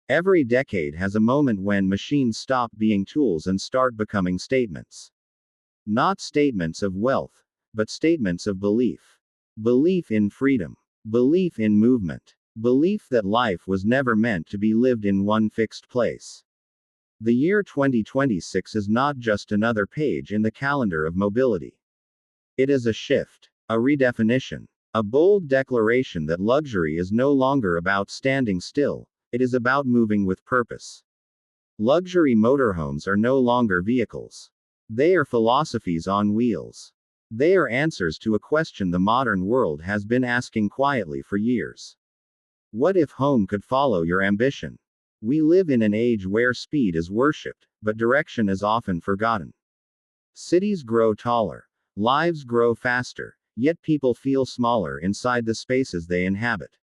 Every decade has a moment when machines stop being tools and start becoming statements. Not statements of wealth, but statements of belief. Belief in freedom. Belief in movement. Belief that life was never meant to be lived in one fixed place. The year 2026 is not just another page in the calendar of mobility. It is a shift, a redefinition, a bold declaration that luxury is no longer about standing still, it is about moving with purpose. Luxury motorhomes are no longer vehicles. They are philosophies on wheels. They are answers to a question the modern world has been asking quietly for years. What if home could follow your ambition? We live in an age where speed is worshipped, but direction is often forgotten. Cities grow taller. Lives grow faster, yet people feel smaller inside the spaces they inhabit.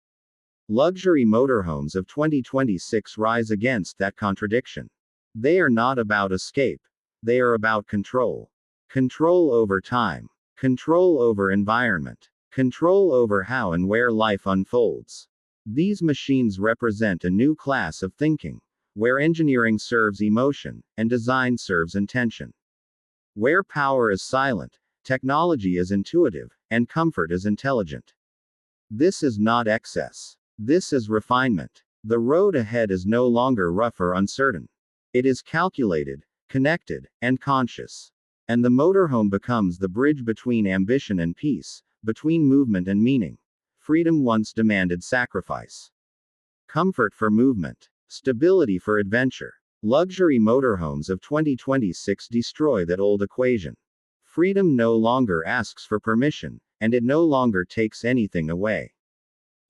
Luxury motorhomes of 2026 rise against that contradiction. They are not about escape. They are about control. Control over time. Control over environment. Control over how and where life unfolds. These machines represent a new class of thinking, where engineering serves emotion, and design serves intention. Where power is silent, technology is intuitive, and comfort is intelligent. This is not excess. This is refinement. The road ahead is no longer rough or uncertain. It is calculated, connected, and conscious. And the motorhome becomes the bridge between ambition and peace, between movement and meaning. Freedom once demanded sacrifice. Comfort for movement. Stability for adventure. Luxury motorhomes of 2026 destroy that old equation. Freedom no longer asks for permission, and it no longer takes anything away.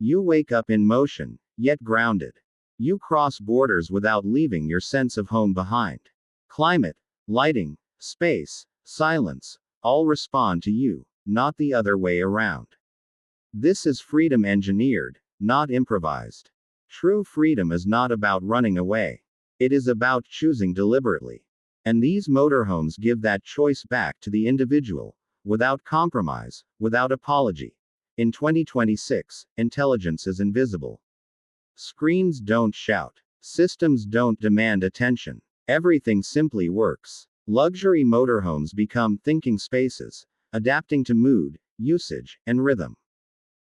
You wake up in motion, yet grounded. You cross borders without leaving your sense of home behind. Climate, lighting, space, silence, all respond to you, not the other way around. This is freedom engineered, not improvised. True freedom is not about running away. It is about choosing deliberately. And these motorhomes give that choice back to the individual, without compromise, without apology. In 2026, intelligence is invisible. Screens don't shout. Systems don't demand attention. Everything simply works. Luxury motorhomes become thinking spaces, adapting to mood, usage, and rhythm.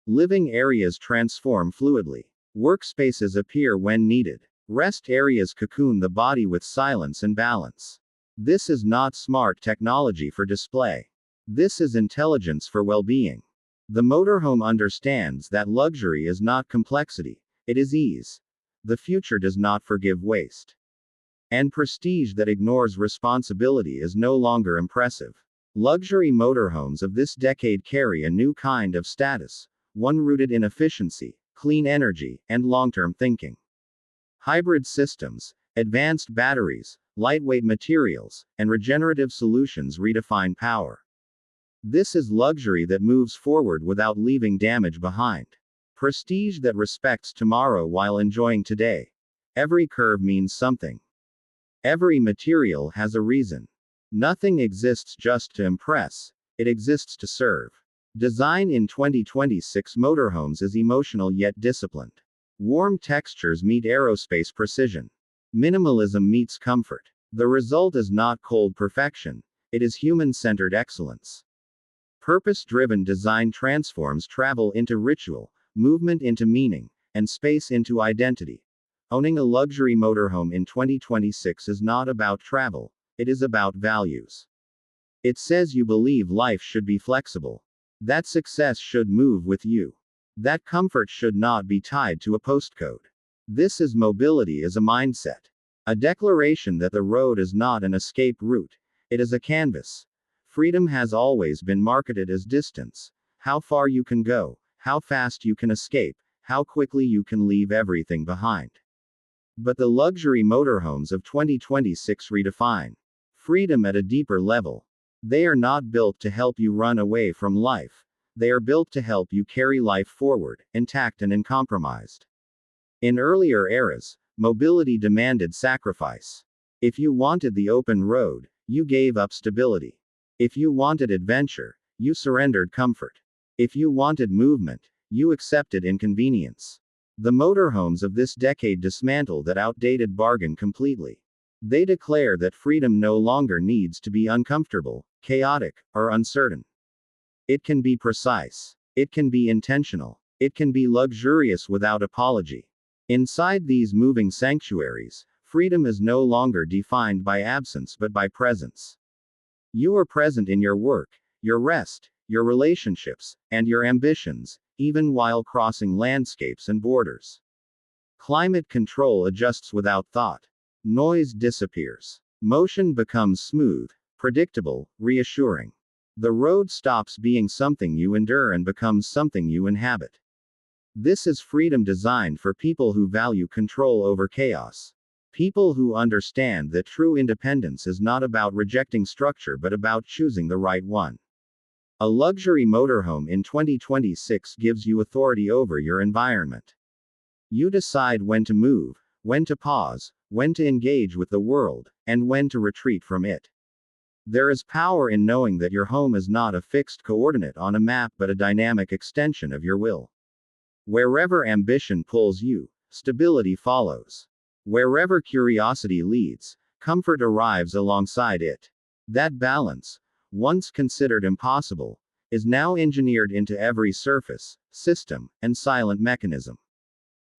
Living areas transform fluidly. Workspaces appear when needed. Rest areas cocoon the body with silence and balance. This is not smart technology for display. This is intelligence for well-being. The motorhome understands that luxury is not complexity, it is ease. The future does not forgive waste. And prestige that ignores responsibility is no longer impressive. Luxury motorhomes of this decade carry a new kind of status, one rooted in efficiency, clean energy, and long-term thinking. Hybrid systems, advanced batteries, lightweight materials, and regenerative solutions redefine power. This is luxury that moves forward without leaving damage behind. Prestige that respects tomorrow while enjoying today. Every curve means something. Every material has a reason. Nothing exists just to impress, it exists to serve. Design in 2026 motorhomes is emotional yet disciplined. Warm textures meet aerospace precision. Minimalism meets comfort. The result is not cold perfection, it is human-centered excellence. Purpose-driven design transforms travel into ritual, movement into meaning, and space into identity. Owning a luxury motorhome in 2026 is not about travel, it is about values. It says you believe life should be flexible. That success should move with you. That comfort should not be tied to a postcode. This is mobility as a mindset. A declaration that the road is not an escape route, it is a canvas. Freedom has always been marketed as distance. How far you can go, how fast you can escape, how quickly you can leave everything behind. But the luxury motorhomes of 2026 redefine freedom at a deeper level. They are not built to help you run away from life. They are built to help you carry life forward, intact and uncompromised. In earlier eras, mobility demanded sacrifice. If you wanted the open road, you gave up stability. If you wanted adventure, you surrendered comfort. If you wanted movement, you accepted inconvenience. The motorhomes of this decade dismantle that outdated bargain completely. They declare that freedom no longer needs to be uncomfortable, chaotic, or uncertain. It can be precise. It can be intentional. It can be luxurious without apology. Inside these moving sanctuaries, freedom is no longer defined by absence but by presence. You are present in your work, your rest, your relationships, and your ambitions, even while crossing landscapes and borders. Climate control adjusts without thought. Noise disappears. Motion becomes smooth, predictable, reassuring. The road stops being something you endure and becomes something you inhabit. This is freedom designed for people who value control over chaos. People who understand that true independence is not about rejecting structure but about choosing the right one. A luxury motorhome in 2026 gives you authority over your environment. You decide when to move, when to pause, when to engage with the world, and when to retreat from it. There is power in knowing that your home is not a fixed coordinate on a map but a dynamic extension of your will. Wherever ambition pulls you, stability follows. Wherever curiosity leads, comfort arrives alongside it. That balance, once considered impossible, is now engineered into every surface, system, and silent mechanism.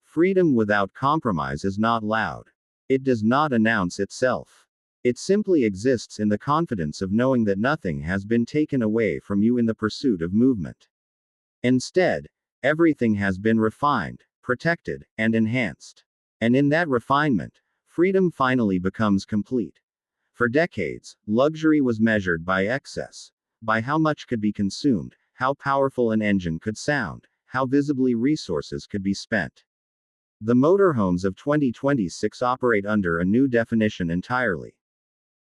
Freedom without compromise is not loud. It does not announce itself. It simply exists in the confidence of knowing that nothing has been taken away from you in the pursuit of movement. Instead, everything has been refined, protected, and enhanced. And in that refinement, freedom finally becomes complete. For decades, luxury was measured by excess, by how much could be consumed, how powerful an engine could sound, how visibly resources could be spent. The motorhomes of 2026 operate under a new definition entirely.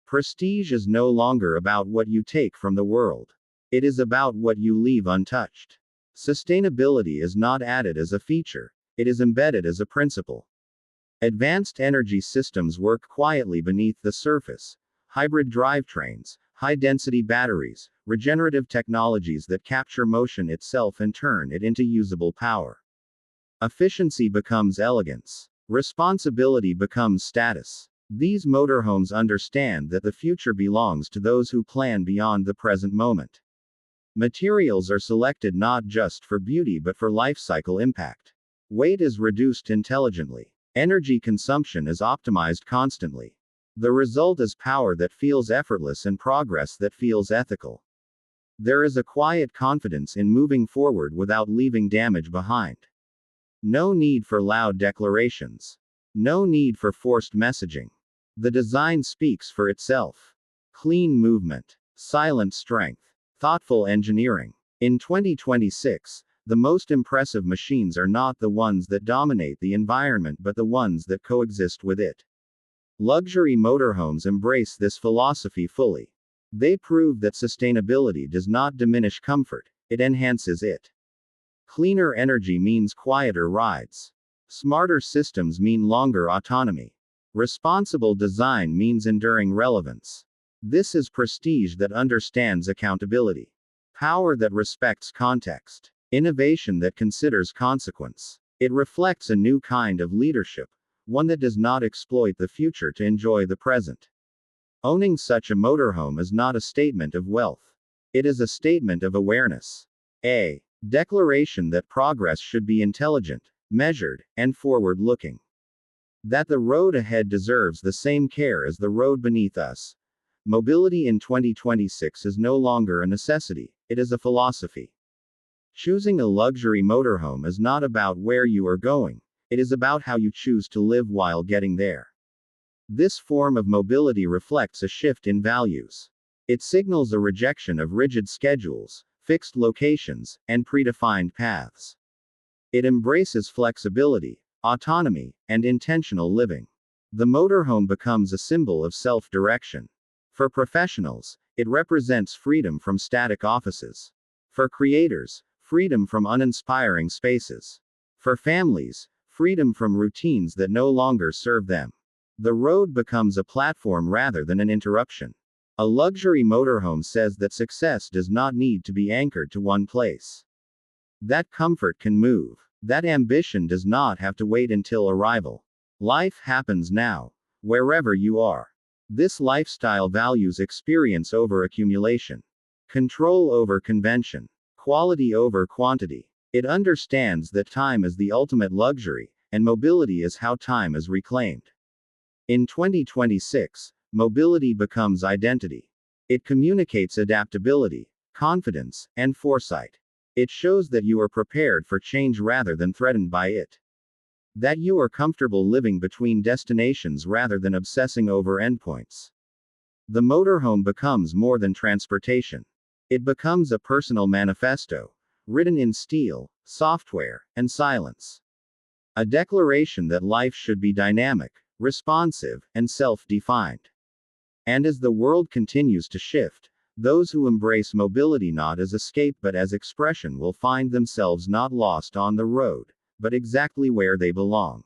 Prestige is no longer about what you take from the world. It is about what you leave untouched. Sustainability is not added as a feature, it is embedded as a principle. Advanced energy systems work quietly beneath the surface. Hybrid drivetrains, high-density batteries, regenerative technologies that capture motion itself and turn it into usable power. Efficiency becomes elegance. Responsibility becomes status. These motorhomes understand that the future belongs to those who plan beyond the present moment. Materials are selected not just for beauty but for life cycle impact. Weight is reduced intelligently. Energy consumption is optimized constantly. The result is power that feels effortless and progress that feels ethical. There is a quiet confidence in moving forward without leaving damage behind. No need for loud declarations. No need for forced messaging. The design speaks for itself. Clean movement. Silent strength. Thoughtful engineering. In 2026, the most impressive machines are not the ones that dominate the environment but the ones that coexist with it. Luxury motorhomes embrace this philosophy fully. They prove that sustainability does not diminish comfort, it enhances it. Cleaner energy means quieter rides. Smarter systems mean longer autonomy. Responsible design means enduring relevance. This is prestige that understands accountability. Power that respects context. Innovation that considers consequence. It reflects a new kind of leadership, one that does not exploit the future to enjoy the present. Owning such a motorhome is not a statement of wealth. It is a statement of awareness. A declaration that progress should be intelligent, measured, and forward-looking. That the road ahead deserves the same care as the road beneath us. Mobility in 2026 is no longer a necessity, it is a philosophy. Choosing a luxury motorhome is not about where you are going, it is about how you choose to live while getting there. This form of mobility reflects a shift in values. It signals a rejection of rigid schedules, fixed locations, and predefined paths. It embraces flexibility, autonomy, and intentional living. The motorhome becomes a symbol of self-direction. For professionals, it represents freedom from static offices. For creators, freedom from uninspiring spaces. For families, freedom from routines that no longer serve them. The road becomes a platform rather than an interruption. A luxury motorhome says that success does not need to be anchored to one place. That comfort can move. That ambition does not have to wait until arrival. Life happens now, wherever you are. This lifestyle values experience over accumulation, control over convention, quality over quantity. It understands that time is the ultimate luxury, and mobility is how time is reclaimed. In 2026, mobility becomes identity. It communicates adaptability, confidence, and foresight. It shows that you are prepared for change rather than threatened by it. That you are comfortable living between destinations rather than obsessing over endpoints. The motorhome becomes more than transportation. It becomes a personal manifesto, written in steel, software, and silence. A declaration that life should be dynamic, responsive, and self-defined. And as the world continues to shift, those who embrace mobility not as escape but as expression will find themselves not lost on the road, but exactly where they belong.